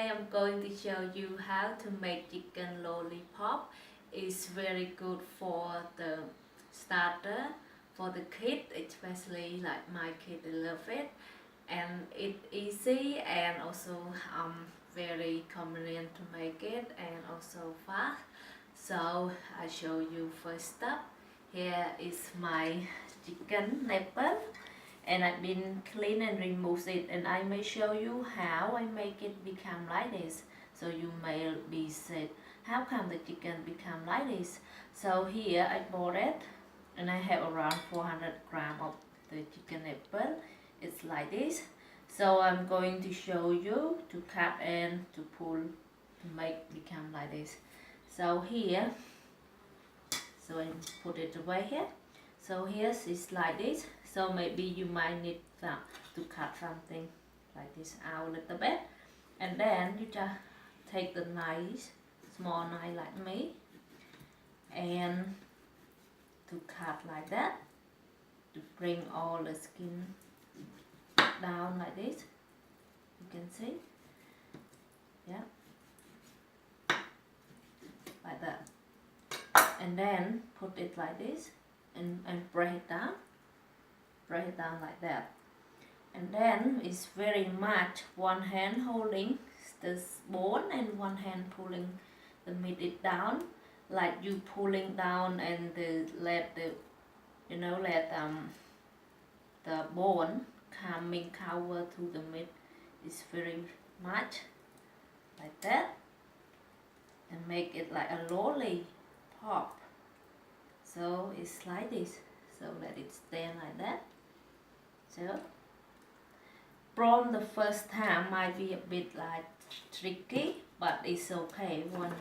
Today I'm going to show you how to make chicken lollipop. It's very good for the starter, for the kid, especially like my kid, they love it. And it's easy and also very convenient to make it and also fast. So I show you first step. Here is my chicken nibble. And I've been clean and removed it, and I may show you how I make it become like this. So you may be said, how come the chicken become like this? So here I bought it, and I have around 400 grams of the chicken nibble. It's like this. So I'm going to show you to cut and to pull to make become like this. So here, so I put it away here. So here is like this. So maybe you might need to cut something like this out a little bit. And then you just take the knife, small knife like me, and to cut like that, to bring all the skin down like this. You can see, yeah, like that. And then put it like this and break it down. Break it down like that, and then it's very much one hand holding the bone and one hand pulling the meat down, like you pulling down and let the the bone coming cover to the meat is very much like that, and make it like a lollipop. So it's like this. So let it stand like that. So from the first time might be a bit like tricky, but it's okay when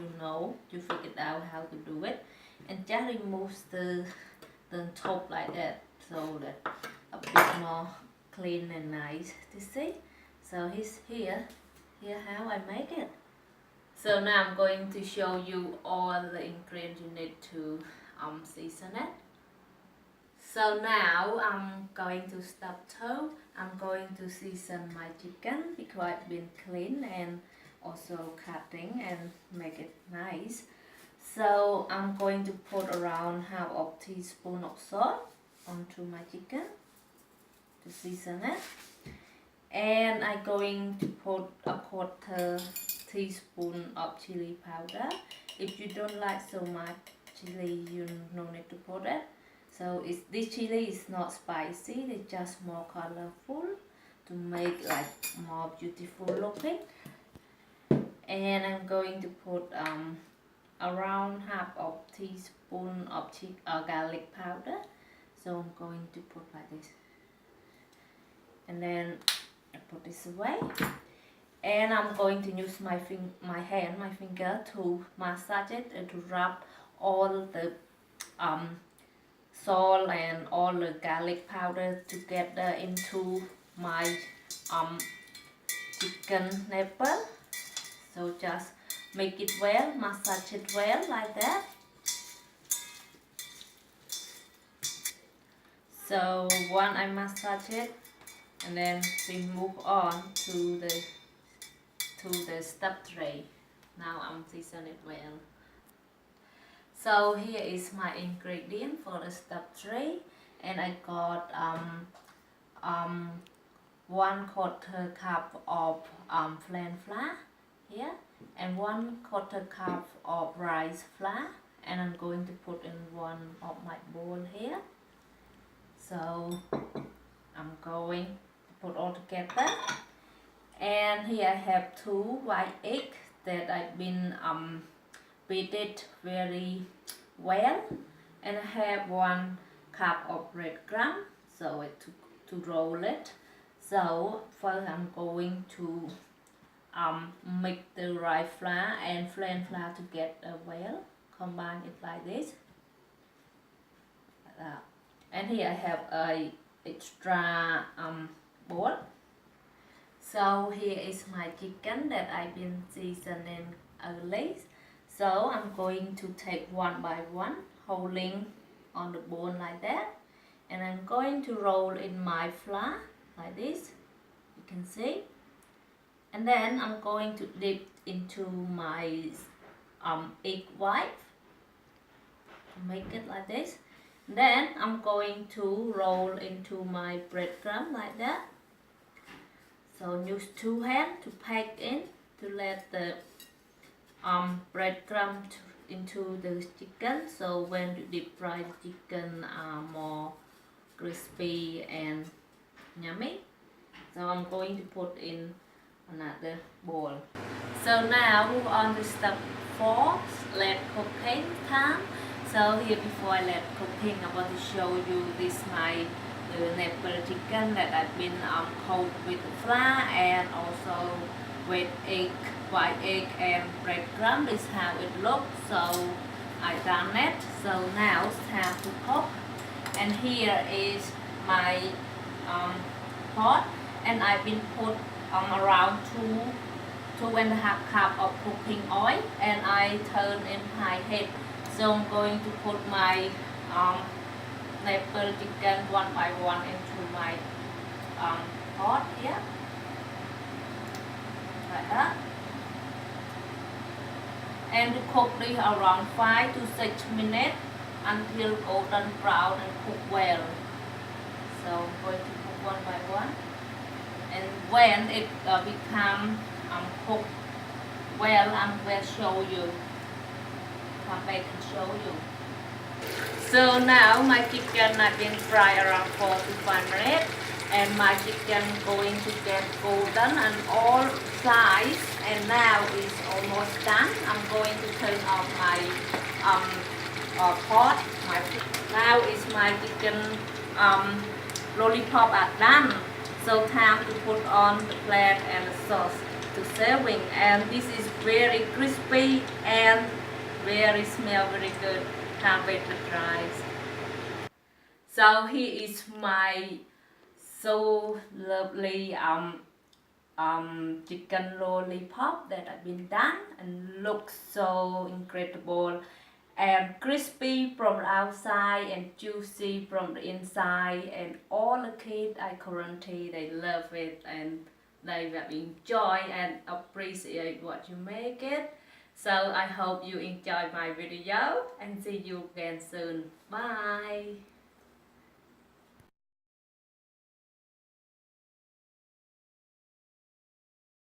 you figured out how to do it, and just remove the top like that, so that a bit more clean and nice to see. So here how I make it. So now I'm going to show you all the ingredients you need to season it. So now I'm going to stop toe. I'm going to season my chicken because I've been clean and also cutting and make it nice. So I'm going to put around half of teaspoon of salt onto my chicken to season it. And I'm going to put a quarter teaspoon of chili powder. If you don't like so much chili, you no need to put it. So this chili is not spicy, it's just more colorful to make like more beautiful looking. And I'm going to put around half of teaspoon of garlic powder. So I'm going to put like this. And then I put this away. And I'm going to use my finger to massage it and to rub all the salt and all the garlic powder together into my chicken nibble. So just make it well, massage it well like that. So once I massage it, and then we move on to the stuff tray. Now I'm seasoning it well. So here is my ingredient for the stuff tray, and I got 1/4 cup of plain flour here, and 1/4 cup of rice flour, and I'm going to put in one of my bowl here. So I'm going to put all together, and here I have 2 white eggs that I've been beat it very well, and I have 1 cup of breadcrumb, so to roll it. So first I'm going to mix the rice flour and plain flour together well, combine it like this. And here I have a extra bowl. So here is my chicken that I've been seasoning early. So I'm going to take one by one, holding on the bone like that, and I'm going to roll in my flour like this. You can see. And then I'm going to dip into my egg white. Make it like this. Then I'm going to roll into my breadcrumb like that. So use 2 hands to pack in to let the breadcrumb into the chicken. So when you deep fry the chicken are more crispy and yummy. So I'm going to put in another bowl. So now move on to step 4, let cooking time. So here before I let cooking, I want to show you this my nibble chicken that I've been coated with flour and also with egg, white egg and breadcrumb. This is how it looks. So I done it. So now it's time to cook. And here is my pot, and I've been put around 2.5 cup of cooking oil, and I turn in high heat. So I'm going to put my nibble chicken one by one into my pot here, like that. And to cook this around 5 to 6 minutes until golden brown and cook well. So I'm going to cook one by one. And when it become cooked well, I will show you. Come back and show you. So now my chicken has been fried around 4 to 5 minutes, and my chicken going to get golden on all sides, and now it's almost done. I'm going to turn off my pot. Now is my chicken lollipop are done. So time to put on the plate and the sauce to serving, and this is very crispy and very smell very good. Can't wait to try. So here is my so lovely chicken lollipop that have been done and looks so incredible and crispy from the outside and juicy from the inside, and all the kids I currently they love it and they will enjoy and appreciate what you make it. So I hope you enjoy my video and see you again soon. Bye.